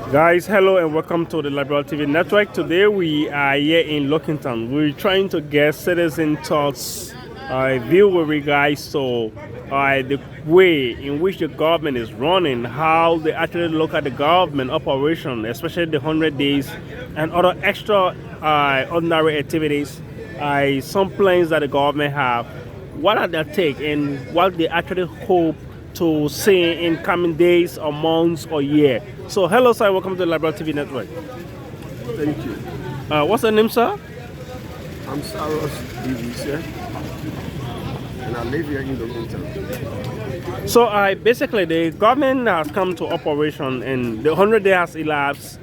Guys, hello and welcome to the Liberal TV network. Today we are here in Lockington. We're trying to get citizen thoughts view with regards to the way in which the government is running, how they actually look at the government operation, especially the 100 days and other extra ordinary activities, some plans that the government have. What are their take and what they actually hope to see in coming days or months or year. So hello sir, welcome to the Liberal TV network. Thank you. What's the name, sir? I'm Saros Divise, and I live here in Lockington. So basically the government has come to operation and the 100 days has elapsed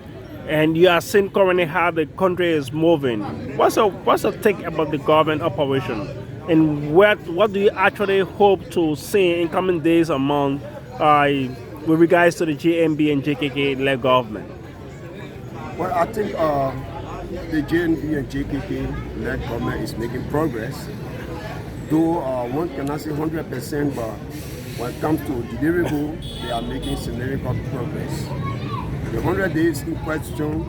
and you are seeing currently how the country is moving. What's your take about the government operation? And what do you actually hope to see in coming days or months with regards to the JMB and JKK-led government? Well, I think the JNB and JKK-led government is making progress. Though one cannot say 100%, but when it comes to deliverable, they are making significant progress. The 100 days in question,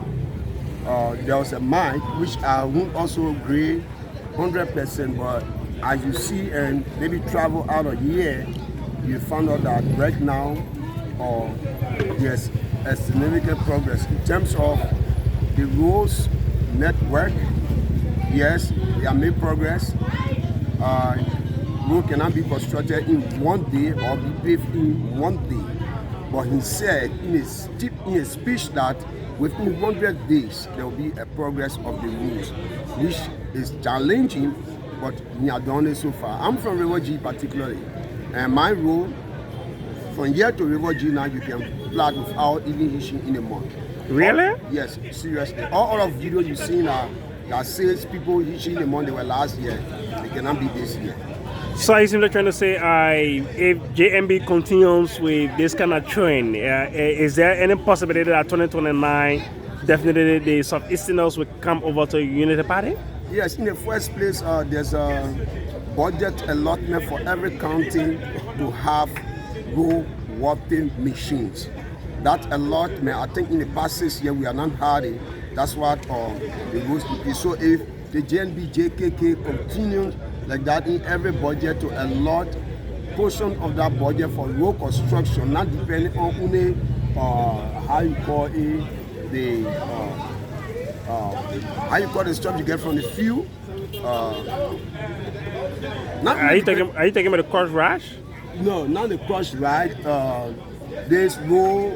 there was a mic which I won't also agree 100%, but as you see and maybe travel out a year, you find out that right now there's a significant progress in terms of the roads network. Yes, they have made progress. Road cannot be constructed in one day or be paved in one day. But he said in a speech that within 100 days there will be a progress of the roads, which is challenging, but we have done it so far. I'm from River G particularly, and my road from here to River G now you can plow without even hitching in a month. Really? Yes, seriously. All of videos you see now that says people hitching in a month, they were last year. They cannot be this year. So I simply trying to say if JMB continues with this kind of trend, is there any possibility that 2029 definitely the Southeasterners will come over to Unity Party? Yes, in the first place, there's a budget allotment for every county to have road walking machines. That allotment, I think in the past 6 years, we are not had it. That's what the rules be. So if the JNB, JKK continues like that in every budget to allot portion of that budget for road construction, not depending on only how you call it, the how you call the stuff you get from the fuel. Are you talking about the cross rash? No, not the crush ride. There's the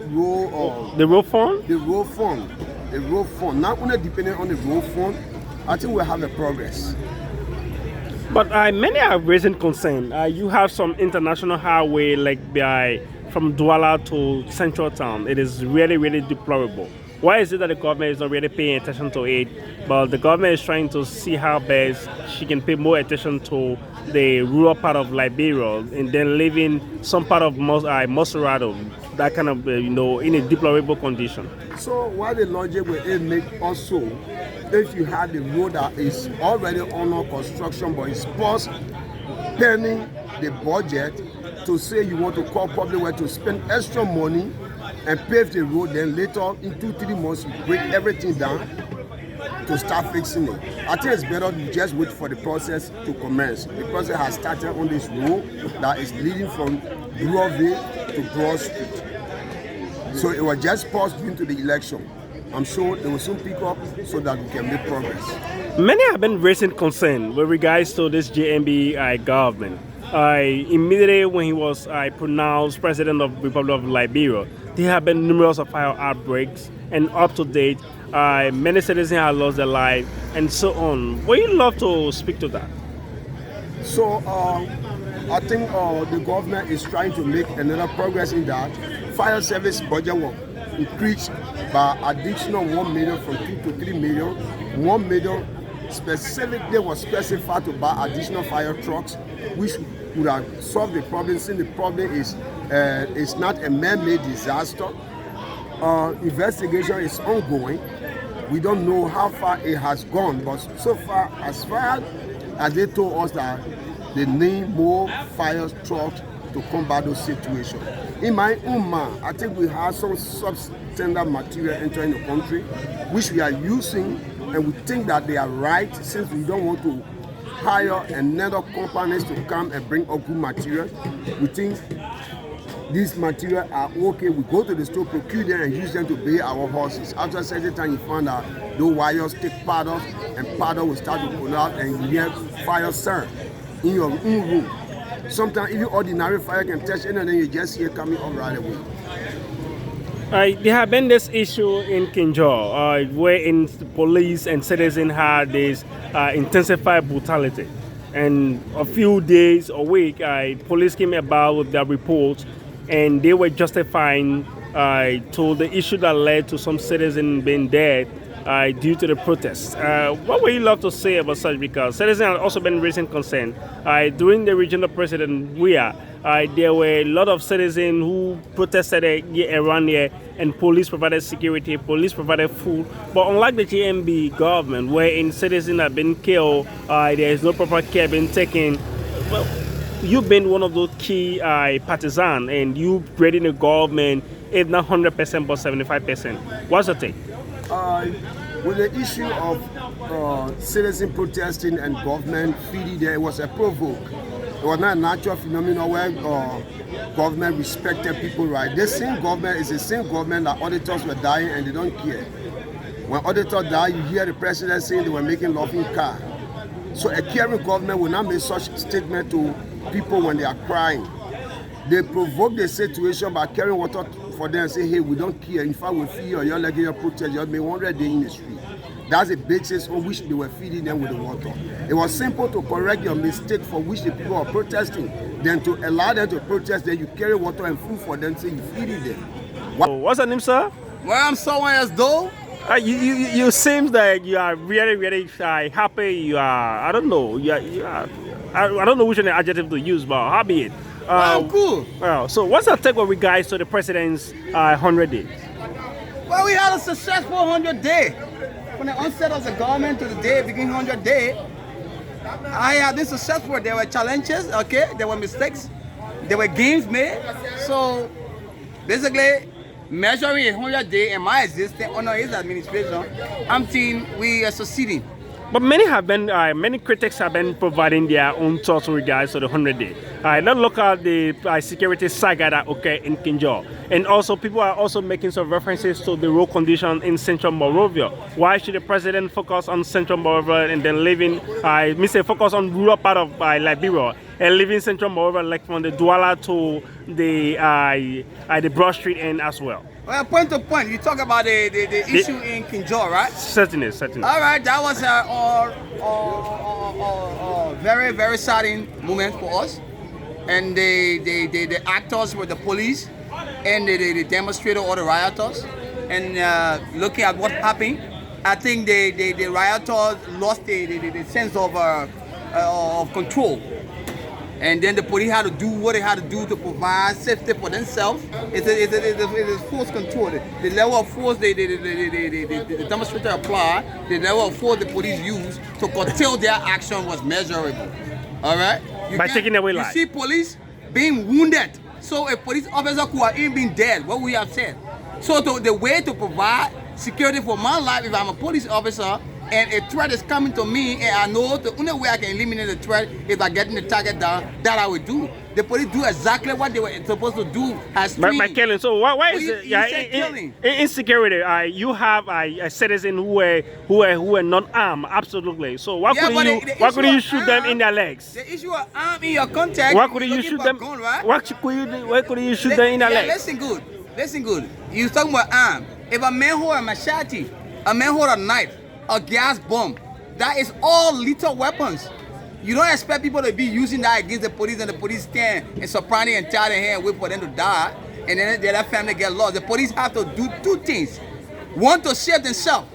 road fund? The road fund. The road fund. Not only depending on the road fund, I think we'll have a progress. But many are raising concern. You have some international highway like from Douala to Central Town. It is really, really deplorable. Why is it that the government is not really paying attention to it, but the government is trying to see how best she can pay more attention to the rural part of Liberia and then leaving some part of Moserado, that kind of, in a deplorable condition? So why the logic will it make also, if you have the road that is already under construction but it's paused pending the budget, to say you want to call public work to spend extra money and pave the road, then later in 2-3 months you break everything down to start fixing it. I think it's better to just wait for the process to commence. The process has started on this road that is leading from Brewerville to Broad Street. So it was just paused due to the election. I'm sure they will soon pick up so that we can make progress. Many have been raising concern with regards to this JMB government. Immediately when he was pronounced president of the Republic of Liberia, there have been numerous of fire outbreaks, and up to date, many citizens have lost their life, and so on. Would you love to speak to that? So I think the government is trying to make another progress in that. Fire service budget will increase by additional 1 million from 2 to 3 million. 1 million specifically was specified to buy additional fire trucks, which would have solved the problem, since the problem is it's not a man-made disaster. Investigation is ongoing. We don't know how far it has gone, but so far as they told us that they need more fire trucks to combat those situations. In my own mind, I think we have some substandard material entering the country, which we are using, and we think that they are right, since we don't want to hire another companies to come and bring up good material. We think these materials are okay. We go to the store, procure them, and use them to build our horses. After a certain time, you find out those wires take powder, and powder will start to pull out, and you hear fire sound in your own room. Sometimes even ordinary fire can touch it, and then you just hear coming up right away. There have been this issue in Kinjo, wherein the police and citizens had this intensified brutality. And a few days, a week, police came about with their reports, and they were justifying to the issue that led to some citizens being dead due to the protests. What would you love to say about such? Because citizens have also been raising concern. During the regional president, there were a lot of citizens who protested around here, and police provided security, police provided food. But unlike the JMB government, wherein citizens have been killed, there is no proper care being taken. Well, you've been one of those key partisans, and you've read in the government, if not 100%, but 75%. What's your take? With the issue of citizen protesting and government feeding there, it was a provoke. It was not a natural phenomenon where government respected people's rights. This same government is the same government that auditors were dying and they don't care. When auditors die, you hear the president saying they were making laughing car. So a caring government will not make such statement to people when they are crying. They provoke the situation by carrying water for them and say, hey, we don't care. In fact, we feed you, you're like your protest, you're being 100 days in the street. That's the basis on which they were feeding them with the water. It was simple to correct your mistake for which the people are protesting. Then to allow them to protest, then you carry water and food for them, so you feeding them. What's your name, sir? Well, I'm someone else though. You seems that you are really, really happy. You are, I don't know, I don't know which adjective to use, but how be it? Well, cool. Well, so what's your take with regards to the president's 100 days? Well, we had a successful 100 day. From the onset of the government to the day beginning 100 day, I have been successful. There were challenges, okay? There were mistakes. There were gains made. So basically, measuring a 100 day in my existence under his administration, I'm thinking we are succeeding. But many critics have been providing their own thoughts with regards to the 100 day. Let's look at the security saga that occurred in Kinjo. And also, people are also making some references to the road condition in Central Monrovia. Why should the president focus on Central Monrovia and then focus on rural part of Liberia and leaving Central Monrovia, like from the Douala to the Broad Street end as well? Well, point to point, you talk about the issue in Kinjo, right? Certainly. All right, that was a very, very saddening moment for us. And the actors were the police, and the demonstrator or the rioters. And looking at what happened, I think the rioters lost the sense of control. And then the police had to do what they had to do to provide safety for themselves. It's force control. The level of force the demonstrator applied, the level of force the police used to curtail their action was measurable. All right? By taking away life. You see police being wounded. So a police officer could have even been dead, what we have said. So the way to provide security for my life, if I'm a police officer, and a threat is coming to me, and I know the only way I can eliminate the threat is by getting the target down, that I would do. The police do exactly what they were supposed to do. By killing. So why is it in security? You have a citizen who were not armed, absolutely. So why couldn't you shoot them in their legs? The issue of arm in your contact. Why couldn't you shoot them? Gun, right? Why couldn't you shoot them in their legs? Listen good. You talking about arm? If a man hold a machete, a man hold a knife, a gas bomb, that is all lethal weapons. You don't expect people to be using that against the police, and the police stand and surprise and tie their hand and wait for them to die, and then their family get lost. The police have to do two things: one, to save themselves,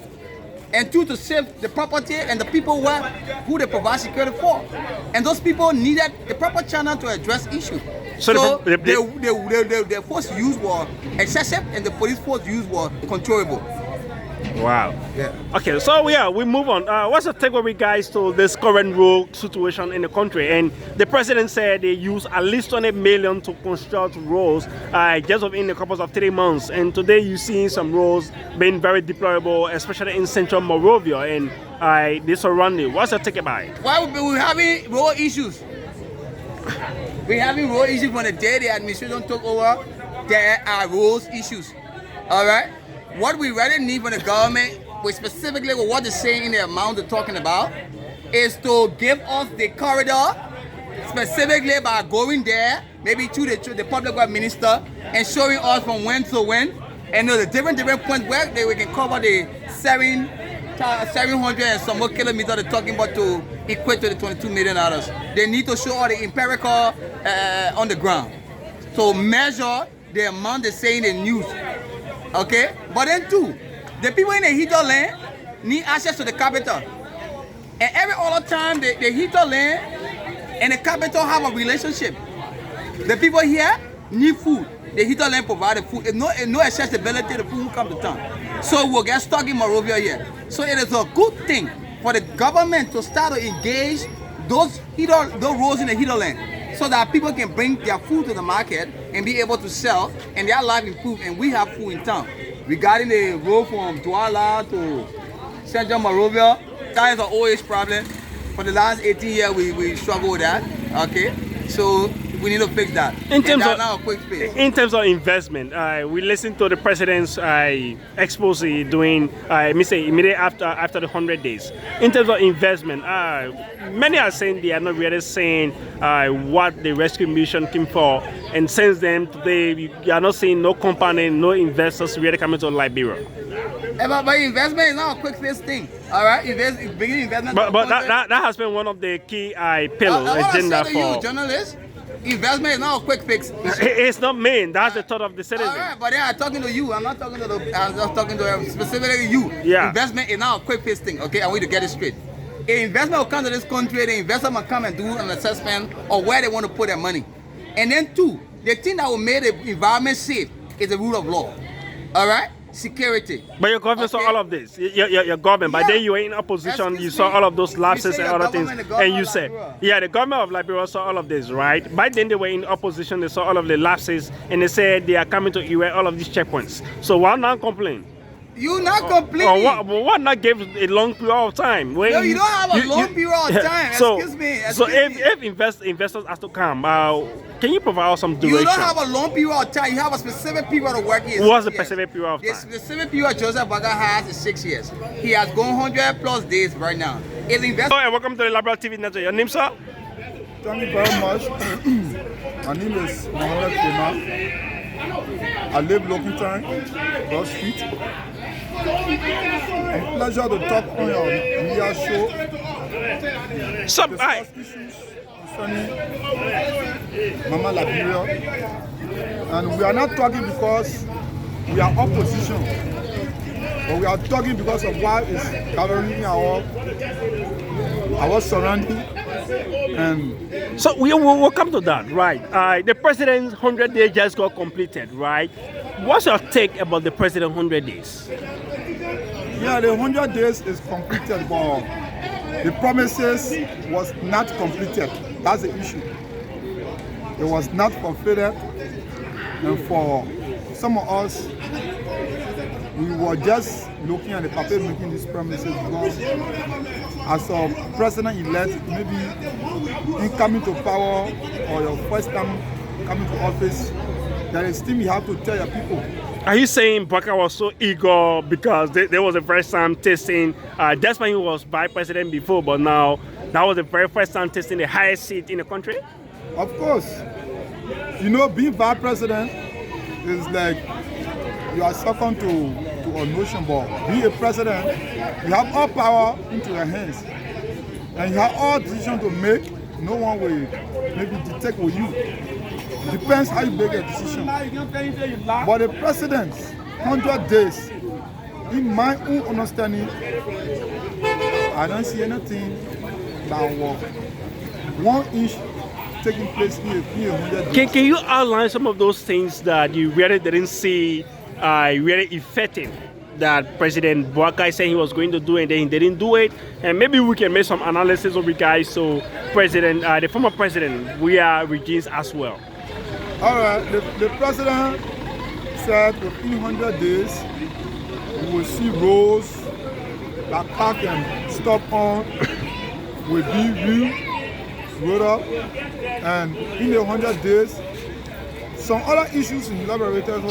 and two, to save the property and the people who they provide security for. And those people needed the proper channel to address issues. So the force used was excessive, and the police force used was controllable. Wow. Yeah. Okay, so yeah, we move on. What's the take with regards to this current road situation in the country? And the president said they use at least 20 million to construct roads just within a couple of 3 months. And today you see some roads being very deplorable, especially in central Monrovia and the surrounding. What's the take about it? Why we're having road issues? We're having road issues from the day the administration took over. There are road issues. All right. What we really need from the government, which specifically with what they're saying in the amount they're talking about, is to give us the corridor, specifically by going there, maybe to the public works minister, and showing us from when to when, and the different points where we can cover the 700 and some more kilometers they're talking about to equate to the $22 million. They need to show all the empirical on the ground to measure the amount they say in the news. Okay? But then too, the people in the Hito land need access to the capital. And every other time the Hito land and the capital have a relationship. The people here need food. The Hito land provide food. If no accessibility, the food will come to town. So we'll get stuck in Monrovia here. So it is a good thing for the government to start to engage those roads in the Hito land, so that people can bring their food to the market and be able to sell and their life improve, and we have food in town. Regarding the road from Douala to Central Monrovia, that is an old age problem. For the last 18 years, we struggle with that. Okay, so we need to fix that. In terms of investment, we listened to the president's expose during, immediately after the 100 days. In terms of investment, many are saying they are not really saying what the rescue mission came for, and since then today you are not seeing no company, no investors really coming to Liberia. But investment is not a quick fix thing. All right, beginning investment. But that has been one of the key pillars agenda for you, journalists. Investment is not a quick fix. It's not mean. That's the thought of the citizen. All right, but then I'm talking to you. I'm not talking to I'm just talking to specifically you. Yeah. Investment is not a quick fix thing. Okay, I want you to get it straight. An investment will come to this country. The investor will come and do an assessment of where they want to put their money. And then two, the thing that will make the environment safe is the rule of law. All right. Security. But your government saw all of this. Your government. But then you were in opposition. You saw all of those lapses and other things. And you said, yeah, the government of Liberia saw all of this, right? By then they were in opposition. They saw all of the lapses, and they said they are coming to erase all of these checkpoints. So why not complain? You not complaining. Why not give a long period of time? When no, you don't have a long period of time. Excuse me. If investors have to come, can you provide some duration? You don't have a long period of time. You have a specific period of work. What's the specific period of time? The specific period Joseph Bokai has is 6 years. He has gone 100+ days right now. Hello, welcome to the Liberal TV Network. Your name, sir? Thank you very much. My name is Mohamed Kema. I live Lokington, Cross Street. It's a pleasure to talk on your media show. Discuss issues concerning Mama Liberia. And we are not talking because we are opposition, but we are talking because of what is governing our surrounding. And so we'll come to that, right? The president's 100 days just got completed, right? What's your take about the president's 100 days? Yeah, the 100 days is completed, but the promises was not completed. That's the issue. It was not fulfilled, and for some of us, we were just looking at the paper making these promises because as a president-elect, maybe in coming to power or your first time coming to office, there is things you have to tell your people. Are you saying Bokai was so eager because there was the first time tasting, just when he was vice president before, but now that was the very first time tasting the highest seat in the country? Of course. You know, being vice president is like you are second to a notion, but being a president, you have all power into your hands. And you have all decisions to make. No one will maybe detect with you. It depends how you make a decision. But the president's 100 days, in my own understanding, I don't see anything that was 1 inch taking place in 100 days. Can you outline some of those things that you really didn't see really effective that President Bokai said he was going to do, and then he didn't do it. And maybe we can make some analysis of it, guys. So, the former president, we are regimes as well. All right, the president said within 100 days, we will see roads that car can stop on will be rolled up, and in the 100 days, some other issues in elaborated